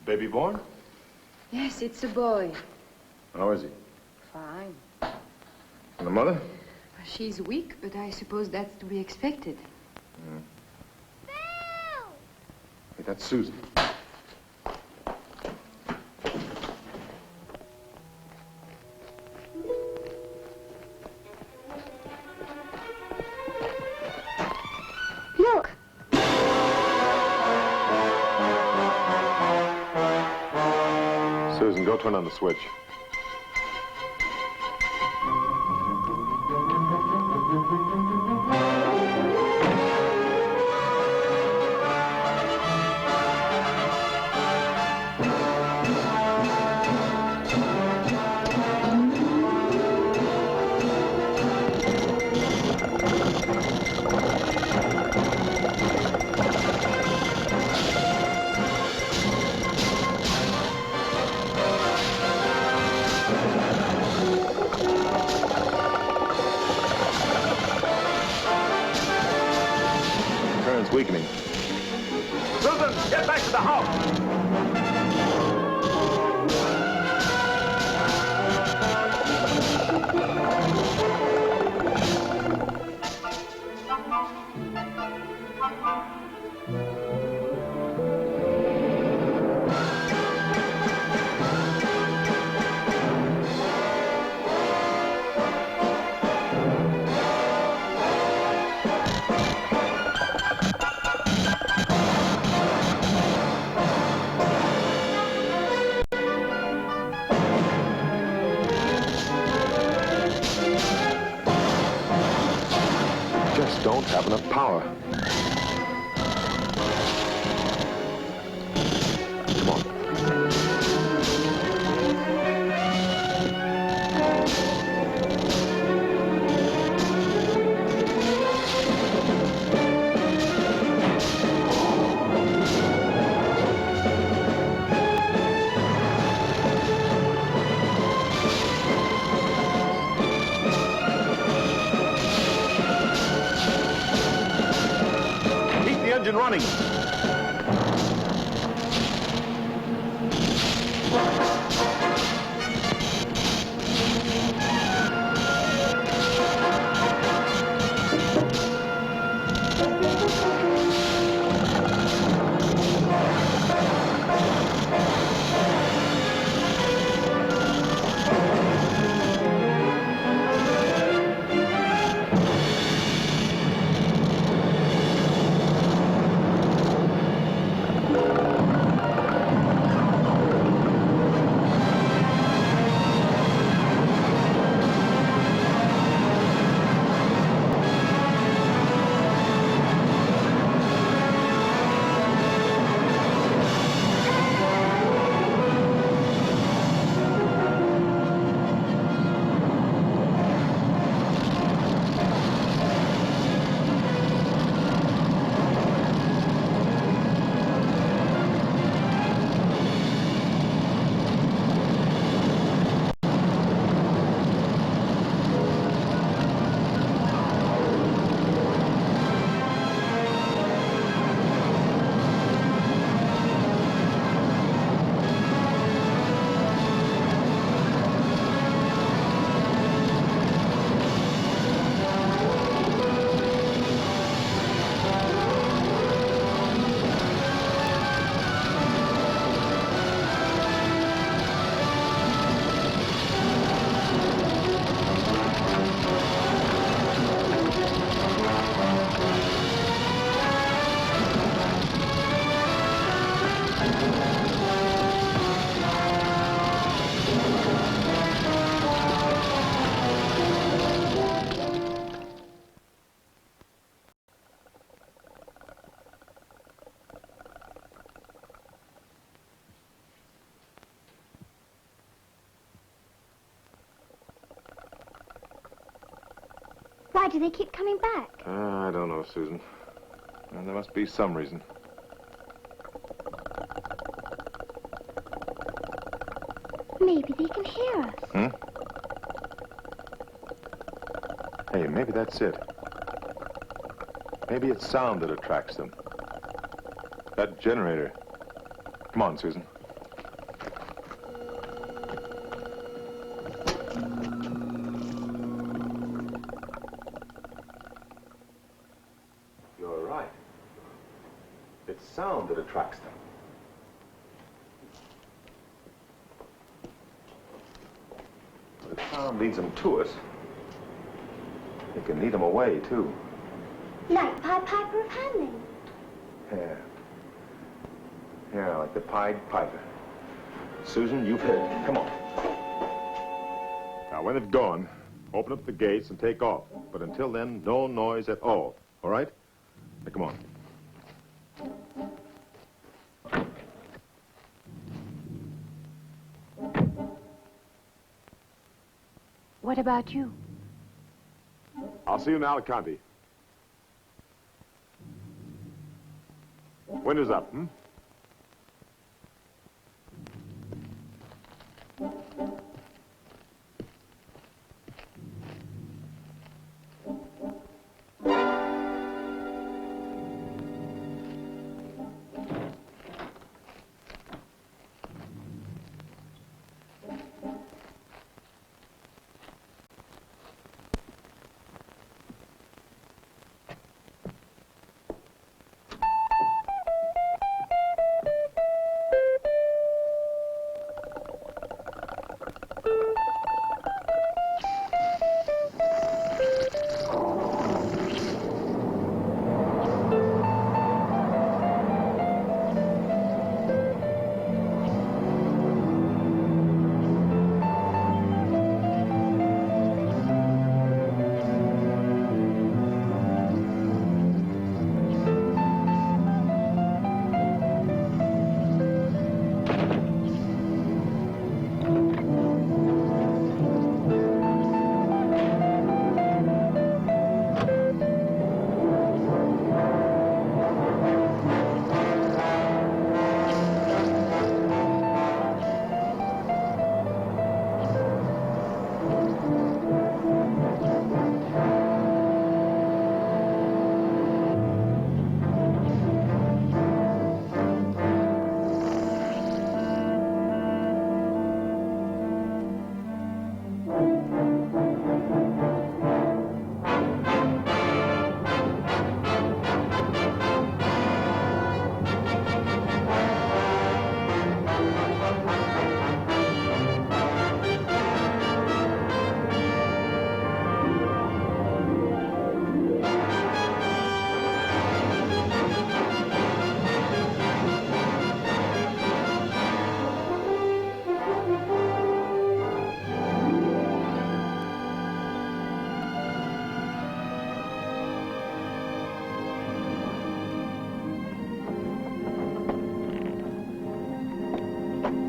Baby born? Yes, it's a boy. How is he? Fine. And the mother? She's weak, but I suppose that's to be expected. Hey, that's Susan. Look! Susan, go turn on the switch. Weakening. Susan, get back to the house. Don't have enough power. Come on. Engine running. Why do they keep coming back? I don't know, Susan. And there must be some reason. Maybe they can hear us. Hmm? Hey, maybe that's it. Maybe it's sound that attracts them. That generator. Come on, Susan. You're right. It's sound that attracts them. But if sound leads them to us, it can lead them away, too. Like Pied Piper of Hamelin. Yeah. Yeah, like the Pied Piper. Susan, you've hit it. Come on. Now, when it's gone, open up the gates and take off. But until then, no noise at all. All right? Now, come on. What about you? I'll see you in Alicante. Winter's up, hmm?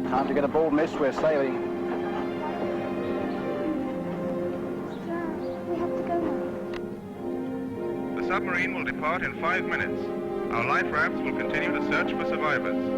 Time to get aboard, miss. We're sailing. We have to go now. The submarine will depart in 5 minutes. Our life rafts will continue to search for survivors.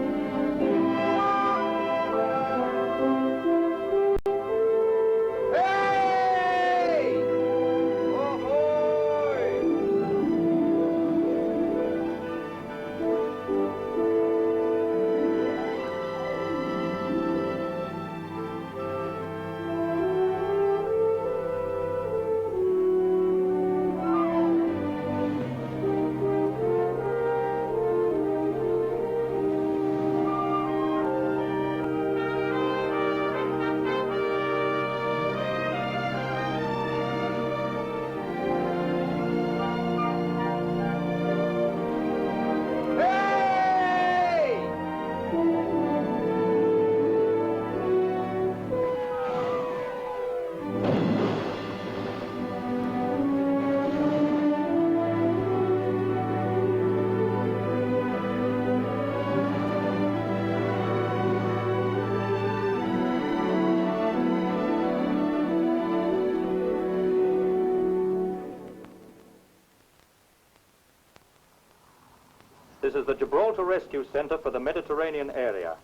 This is the Gibraltar Rescue Center for the Mediterranean area.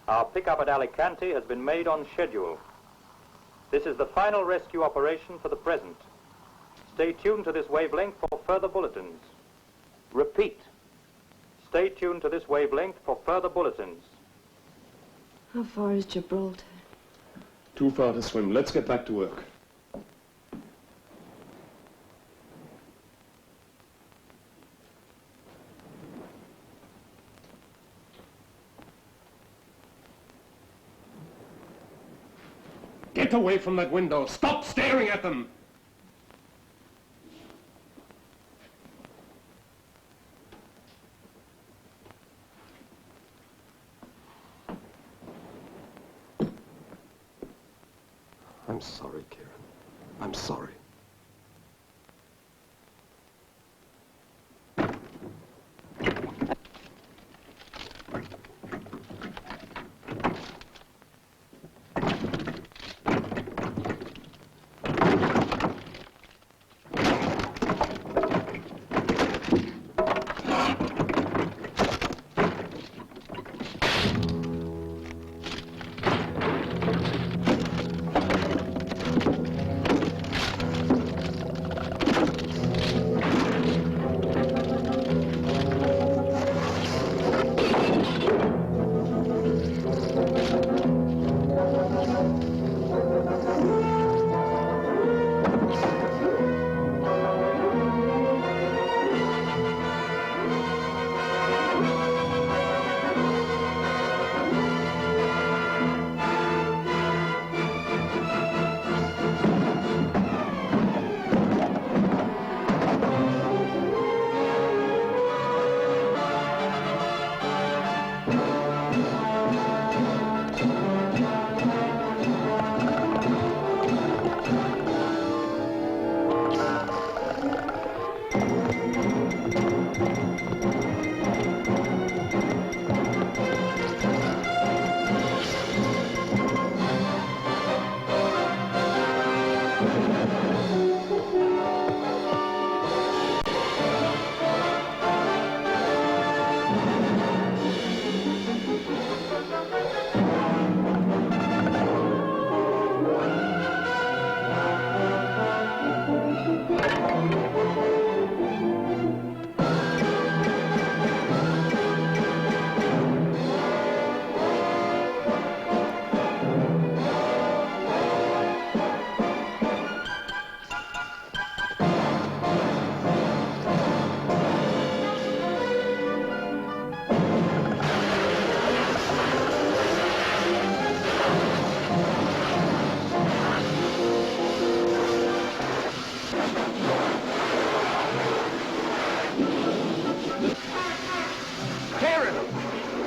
Our pickup at Alicante has been made on schedule. This is the final rescue operation for the present. Stay tuned to this wavelength for further bulletins. Repeat. Stay tuned to this wavelength for further bulletins. How far is Gibraltar? Too far to swim. Let's get back to work. Get away from that window. Stop staring at them. I'm sorry, Kieran. I'm sorry.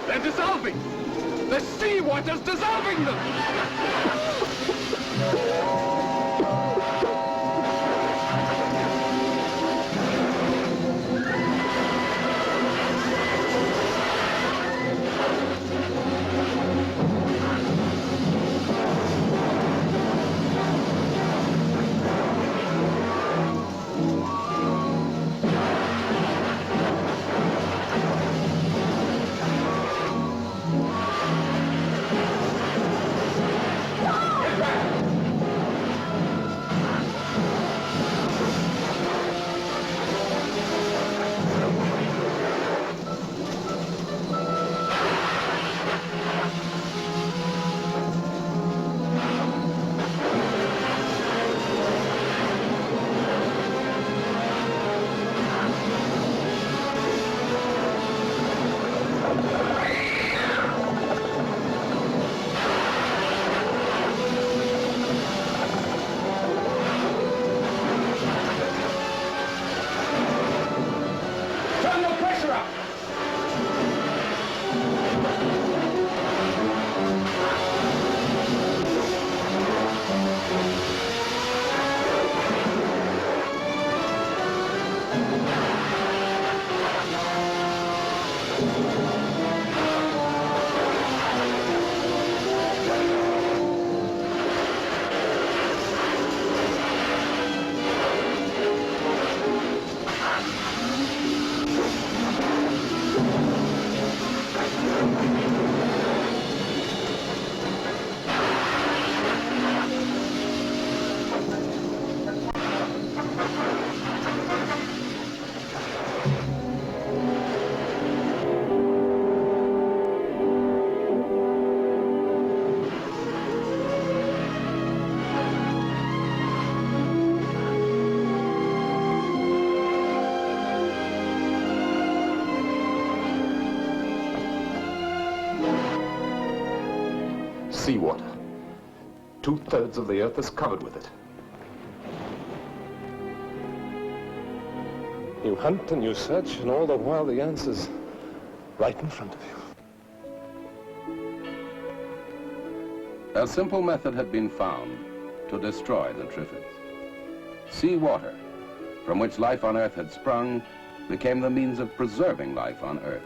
They're dissolving! The seawater's dissolving them! Seawater. 2/3 of the earth is covered with it. You hunt and you search, and all the while the answer's right in front of you. A simple method had been found to destroy the Triffids. Seawater, from which life on Earth had sprung, became the means of preserving life on Earth.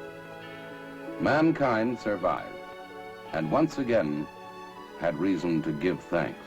Mankind survived, and once again had reason to give thanks.